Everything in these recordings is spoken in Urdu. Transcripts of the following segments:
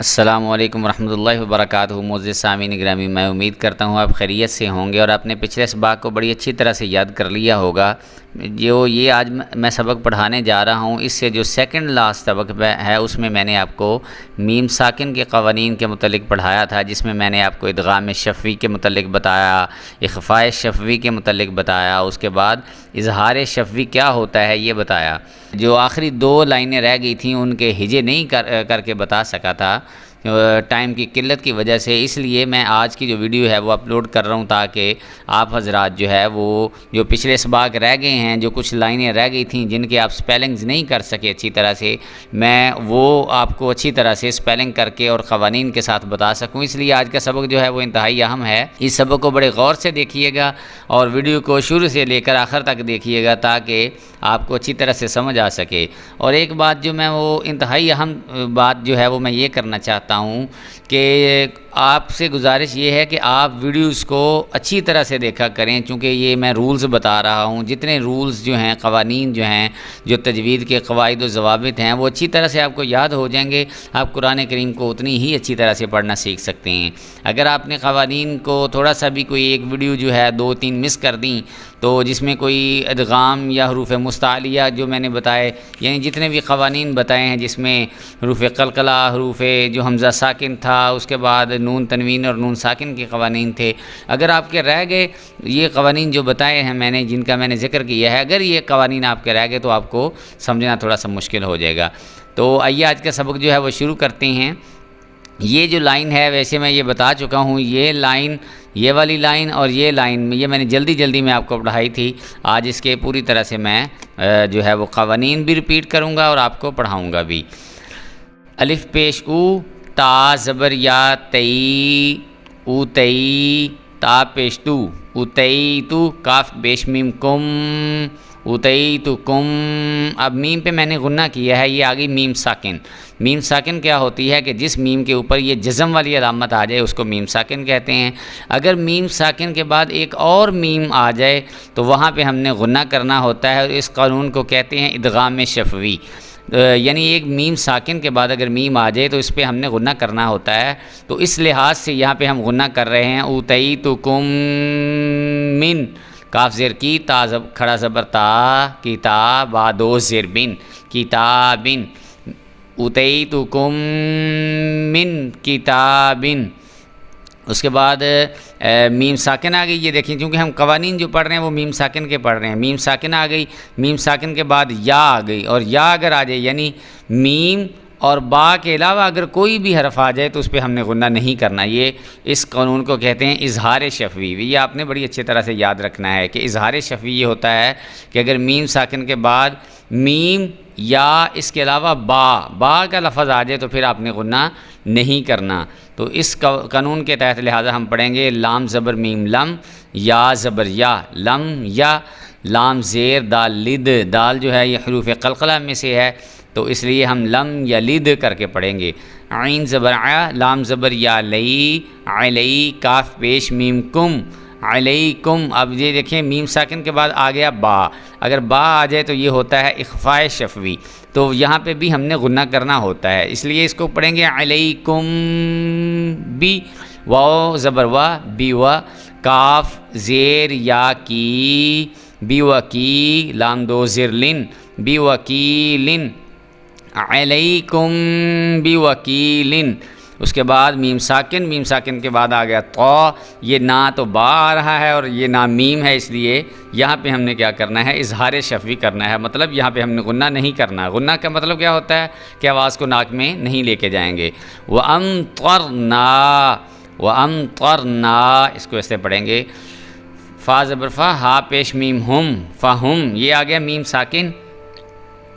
السلام علیکم ورحمۃ اللہ وبرکاتہ۔ معزز سامعین گرامی، میں امید کرتا ہوں آپ خیریت سے ہوں گے اور اپنے پچھلے سبق کو بڑی اچھی طرح سے یاد کر لیا ہوگا۔ جو یہ آج میں سبق پڑھانے جا رہا ہوں، اس سے جو سیکنڈ لاسٹ سبق ہے اس میں میں نے آپ کو میم ساکن کے قوانین کے متعلق پڑھایا تھا، جس میں میں نے آپ کو ادغام شفوی کے متعلق بتایا، اخفاء شفوی کے متعلق بتایا، اس کے بعد اظہار شفوی کیا ہوتا ہے یہ بتایا۔ جو آخری دو لائنیں رہ گئی تھیں ان کے ہجے نہیں کر کے بتا سکا تھا ٹائم کی قلت کی وجہ سے، اس لیے میں آج کی جو ویڈیو ہے وہ اپلوڈ کر رہا ہوں تاکہ آپ حضرات جو ہے وہ جو پچھلے سباق رہ گئے ہیں، جو کچھ لائنیں رہ گئی تھیں جن کے آپ سپیلنگز نہیں کر سکے اچھی طرح سے، میں وہ آپ کو اچھی طرح سے سپیلنگ کر کے اور قوانین کے ساتھ بتا سکوں۔ اس لیے آج کا سبق جو ہے وہ انتہائی اہم ہے۔ اس سبق کو بڑے غور سے دیکھیے گا اور ویڈیو کو شروع سے لے کر آخر تک دیکھیے گا تاکہ آپ کو اچھی طرح سے سمجھ آ سکے۔ اور ایک بات جو میں وہ انتہائی اہم بات جو ہے وہ میں یہ کرنا چاہتا ہوں کہ آپ سے گزارش یہ ہے کہ آپ ویڈیوز کو اچھی طرح سے دیکھا کریں، چونکہ یہ میں رولز بتا رہا ہوں۔ جتنے رولز جو ہیں، قوانین جو ہیں، جو تجوید کے قواعد و ضوابط ہیں، وہ اچھی طرح سے آپ کو یاد ہو جائیں گے۔ آپ قرآن کریم کو اتنی ہی اچھی طرح سے پڑھنا سیکھ سکتے ہیں۔ اگر آپ نے قوانین کو تھوڑا سا بھی کوئی ایک ویڈیو جو ہے 2-3 مس کر دیں، تو جس میں کوئی ادغام یا حروف مستعلیہ جو میں نے بتائے، یعنی جتنے بھی قوانین بتائے ہیں جس میں حروف قلقلہ، حروف جو حمزہ ساکن تھا، اس کے بعد نون تنوین اور نون ساکن کے قوانین تھے، اگر آپ کے رہ گئے یہ قوانین جو بتائے ہیں میں نے، جن کا میں نے ذکر کیا ہے، اگر یہ قوانین آپ کے رہ گئے تو آپ کو سمجھنا تھوڑا سا مشکل ہو جائے گا۔ تو آئیے آج کا سبق جو ہے وہ شروع کرتے ہیں۔ یہ جو لائن ہے، ویسے میں یہ بتا چکا ہوں، یہ لائن، یہ والی لائن اور یہ لائن، یہ میں نے جلدی میں آپ کو پڑھائی تھی۔ آج اس کے پوری طرح سے میں جو ہے وہ قوانین بھی ریپیٹ کروں گا اور آپ کو پڑھاؤں گا بھی۔ الف پیش او، تا زبر یا، تئی، او تئی، تا پیش تو، اتئی تو، کاف پیش میم کم، اتئی تو کم۔ اب میم پہ میں نے غنہ کیا ہے، یہ آگئی میم ساکن۔ میم ساکن کیا ہوتی ہے کہ جس میم کے اوپر یہ جزم والی علامت آ جائے اس کو میم ساکن کہتے ہیں۔ اگر میم ساکن کے بعد ایک اور میم آ جائے تو وہاں پہ ہم نے غنہ کرنا ہوتا ہے، اور اس قانون کو کہتے ہیں ادغام شفوی۔ یعنی ایک میم ساکن کے بعد اگر میم آ جائے تو اس پہ ہم نے غنہ کرنا ہوتا ہے، تو اس لحاظ سے یہاں پہ ہم غنہ کر رہے ہیں۔ اوتئی تو کم من، کاف زیر کی، تا کھڑا زبر تا، کتاب، با دو زیر بن، کتابن، اوتئی تو کم من کتابن۔ اس کے بعد میم ساکن آ گئی، یہ دیکھیں کیونکہ ہم قوانین جو پڑھ رہے ہیں وہ میم ساکن کے پڑھ رہے ہیں۔ میم ساکن آ گئی، میم ساکن کے بعد یا آ گئی، اور یا اگر آ جائے یعنی میم اور با کے علاوہ اگر کوئی بھی حرف آ جائے تو اس پہ ہم نے غنہ نہیں کرنا۔ یہ اس قانون کو کہتے ہیں اظہار شفوی۔ یہ آپ نے بڑی اچھی طرح سے یاد رکھنا ہے کہ اظہار شفوی یہ ہوتا ہے کہ اگر میم ساکن کے بعد میم یا اس کے علاوہ با کا لفظ آ جائے تو پھر آپ نے غنہ نہیں کرنا۔ تو اس قانون کے تحت لہٰذا ہم پڑھیں گے لام زبر میم لم، یا زبر یا، لم یا، لام زیر دال لد، دال جو ہے یہ حروف قلقلہ میں سے ہے تو اس لیے ہم لم یا لد کر کے پڑھیں گے۔ عین زبر ع، لام زبر یا لئی، علی، کاف پیش میم کم، علیکم۔ اب یہ دیکھیں میم ساکن کے بعد آ گیا با، اگر با آ جائے تو یہ ہوتا ہے اخفاء شفوی، تو یہاں پہ بھی ہم نے غنہ کرنا ہوتا ہے، اس لیے اس کو پڑھیں گے علیکم بی، واو زبر وا، بی و، کاف زیر یا کی، بی و کی، لام دو زر لن، بی وکیلن، علیکم بی وکیلن۔ اس کے بعد میم ساکن، میم ساکن کے بعد آ گیا تو، یہ نہ تو با آ رہا ہے اور یہ نہ میم ہے، اس لیے یہاں پہ ہم نے کیا کرنا ہے، اظہار شفوی کرنا ہے، مطلب یہاں پہ ہم نے غنہ نہیں کرنا۔ غنہ کا مطلب کیا ہوتا ہے کہ آواز کو ناک میں نہیں لے کے جائیں گے۔ وَأَمْطَرْنَا، وَأَمْطَرْنَا، اس کو ایسے پڑھیں گے، فا زبر فا، ہا پیش میم ہم، فہم، یہ آ گیا میم ساکن۔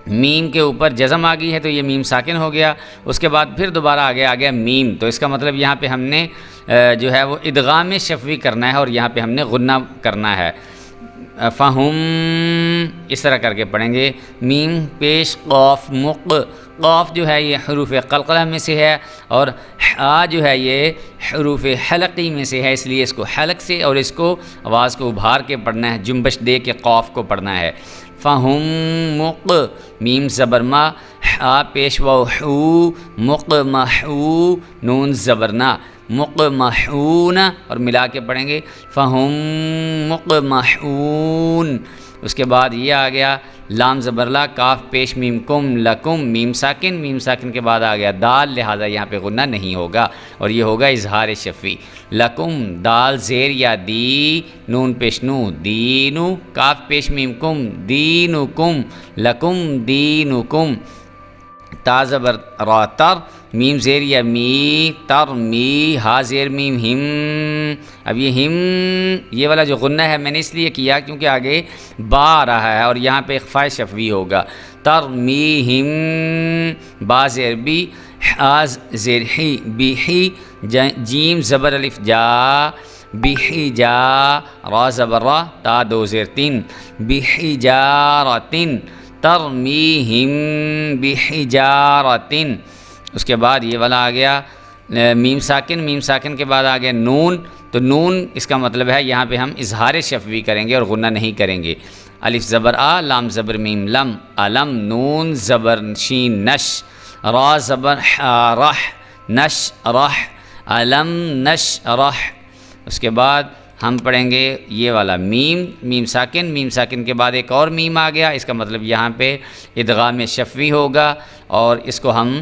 میم کے اوپر جزم آ گئی ہے تو یہ میم ساکن ہو گیا، اس کے بعد پھر دوبارہ آ گیا میم، تو اس کا مطلب یہاں پہ ہم نے جو ہے وہ ادغام شفوی کرنا ہے اور یہاں پہ ہم نے غنہ کرنا ہے۔ فہم، اس طرح کر کے پڑھیں گے۔ میم پیش قاف مق، قاف جو ہے یہ حروف قلقلہ میں سے ہے اور آ جو ہے یہ حروف حلقی میں سے ہے، اس لیے اس کو حلق سے اور اس کو آواز کو ابھار کے پڑھنا ہے، جنبش دے کے قاف کو پڑھنا ہے۔ فہم مق میم زبر ما ہا پیش و حو مقمحو نون زبر نا مقمحون اور ملا کے پڑھیں گے فہم مقمحون۔ اس کے بعد یہ آ گیا لام زبر لا کاف پیش میم کم لکم میم ساکن کے بعد آ گیا دال، لہٰذا یہاں پہ غنہ نہیں ہوگا اور یہ ہوگا اظہار شفوی۔ لکم دال زیر یا دی نون پیش نو دینو کاف پیش میم کم دینکم لکم دینکم تا زبر را تر میم زیر یا می تر می ہا زیر میم ہم۔ اب یہ ہم یہ والا جو غنہ ہے میں نے اس لیے کیا کیونکہ آگے با آ رہا ہے اور یہاں پہ اخفاء شفوی ہوگا۔ تر می ہم با زیر بی ہا زیر ہی بی ہی جیم زبر الف جا بحی جا را زبر را تا دو زیر تین بحی جارتن ترمیہم بحجارتن۔ اس کے بعد یہ والا آ گیا میم ساکن کے بعد آ گیا نون، تو نون اس کا مطلب ہے یہاں پہ ہم اظہار شفوی کریں گے اور غنہ نہیں کریں گے۔ الف زبر آ لام زبر میم لم علم نون زبر شین نش را زبر رح نش رح علم نش رح۔ اس کے بعد ہم پڑھیں گے یہ والا میم ساکن کے بعد ایک اور میم آ گیا، اس کا مطلب یہاں پہ ادغام شفوی ہوگا اور اس کو ہم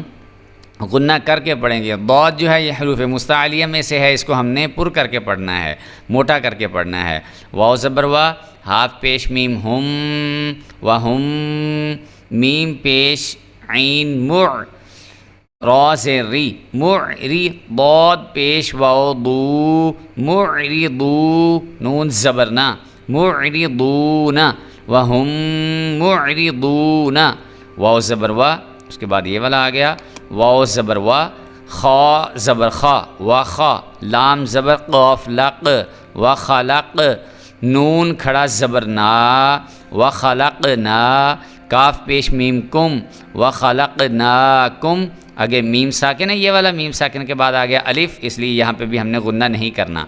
غنہ کر کے پڑھیں گے۔ ضاد جو ہے یہ حروف مستعلیہ میں سے ہے، اس کو ہم نے پر کر کے پڑھنا ہے، موٹا کر کے پڑھنا ہے۔ واو زبر وا ہاف پیش میم ہم وہم میم پیش عین مع را زیر ری معری ضاد پیش واو ضو معرضو نون زبر نا معرضون وہم معرضون واو زبر وا۔ اس کے بعد یہ والا آ گیا واو زبر وا خا زبر خا و خا لام زبر قاف لق و خلق نون کھڑا زبر نا و خلق نا کاف پیش میم کم و خلق نا کم۔ آگے میم ساکن ہے یہ والا، میم ساکن کے بعد آ گیا الف، اس لیے یہاں پہ بھی ہم نے غنہ نہیں کرنا۔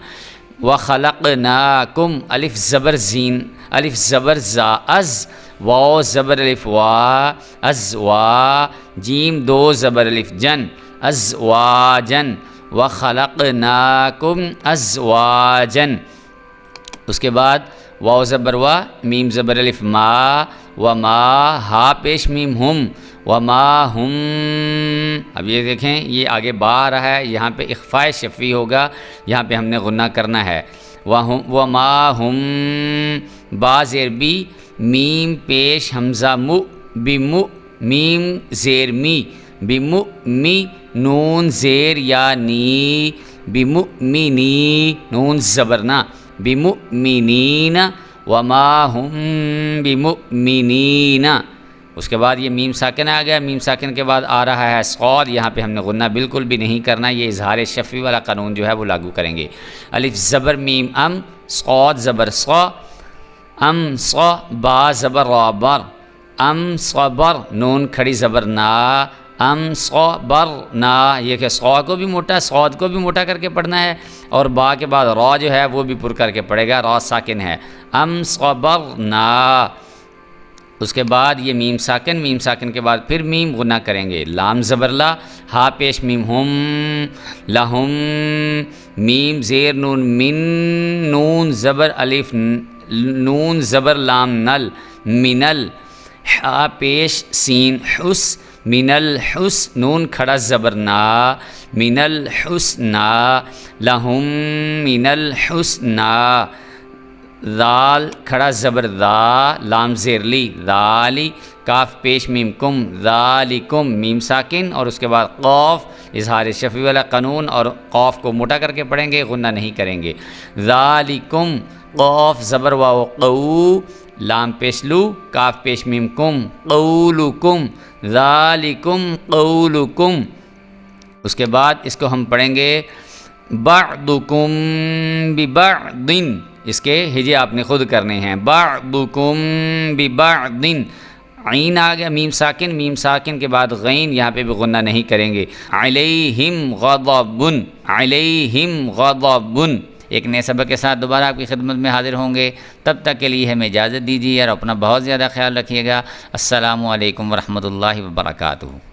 وَخَلَقْنَاكُمْ الف زبر زین الف زبر زا از واو زبر الف وا از وا جیم دو زبر الف جن ازواجن وَخَلَقْنَاكُمْ أَزْوَاجًا۔ اس کے بعد واو زبر وا میم زبر الف ما وما ہا پیش میم ہم وما ہم۔ اب یہ دیکھیں یہ آگے با آ رہا ہے، یہاں پہ اخفاء شفوی ہوگا، یہاں پہ ہم نے غنہ کرنا ہے۔ وما ہم با زیر بی میم پیش حمزہ مو بمو میم زیر می بمو می نون زیر یا نی بمؤمنی نون زبرنا بمؤمنین وما ہم بمؤمنین۔ اس کے بعد یہ میم ساکن آ گیا، میم ساکن کے بعد آ رہا ہے صاد، یہاں پہ ہم نے غنہ بالکل بھی نہیں کرنا، یہ اظہار شفوی والا قانون جو ہے وہ لاگو کریں گے۔ الف زبر میم ام صاد زبر صا ام صا با زبر را بر ام صبر نون کھڑی زبر نا ام صبر نا۔ یہ کہ صا کو بھی موٹا صاد کو بھی موٹا کر کے پڑھنا ہے اور با کے بعد را جو ہے وہ بھی پر کر کے پڑھے گا، را ساکن ہے ام صبر نا۔ اس کے بعد یہ میم ساکن کے بعد پھر میم غنہ کریں گے، لام زبر لا ہا پیش میم ہم لہم میم زیر نون من نون زبر الف نون زبر لام نل منل ہا پیش سین حس من الحس نون کھڑا زبر نا من الحسنا لہم من الحسنا۔ ذال کھڑا زبر ذا لام زیر لی ذالی کاف پیش میم کم ذالکم میم ساکن اور اس کے بعد قاف اظہار شفوی والا قانون اور قاف کو موٹا کر کے پڑھیں گے، غنہ نہیں کریں گے۔ ذالکم قاف زبر واو قو لام پیش لو کاف پیش میم کم قولکم ذالکم قولکم۔ اس کے بعد اس کو ہم پڑھیں گے بعضکم ببعض، اس کے ہجے آپ نے خود کرنے ہیں، بعضکم ببعض۔ عین آ گیا میم ساکن کے بعد غین، یہاں پہ بھی غنہ نہیں کریں گے۔ علیہم غضب علیہم غضب ایک نئے سبق کے ساتھ دوبارہ آپ کی خدمت میں حاضر ہوں گے، تب تک کے لیے ہمیں اجازت دیجیے اور اپنا بہت زیادہ خیال رکھیے گا۔ السلام علیکم ورحمۃ اللہ وبرکاتہ۔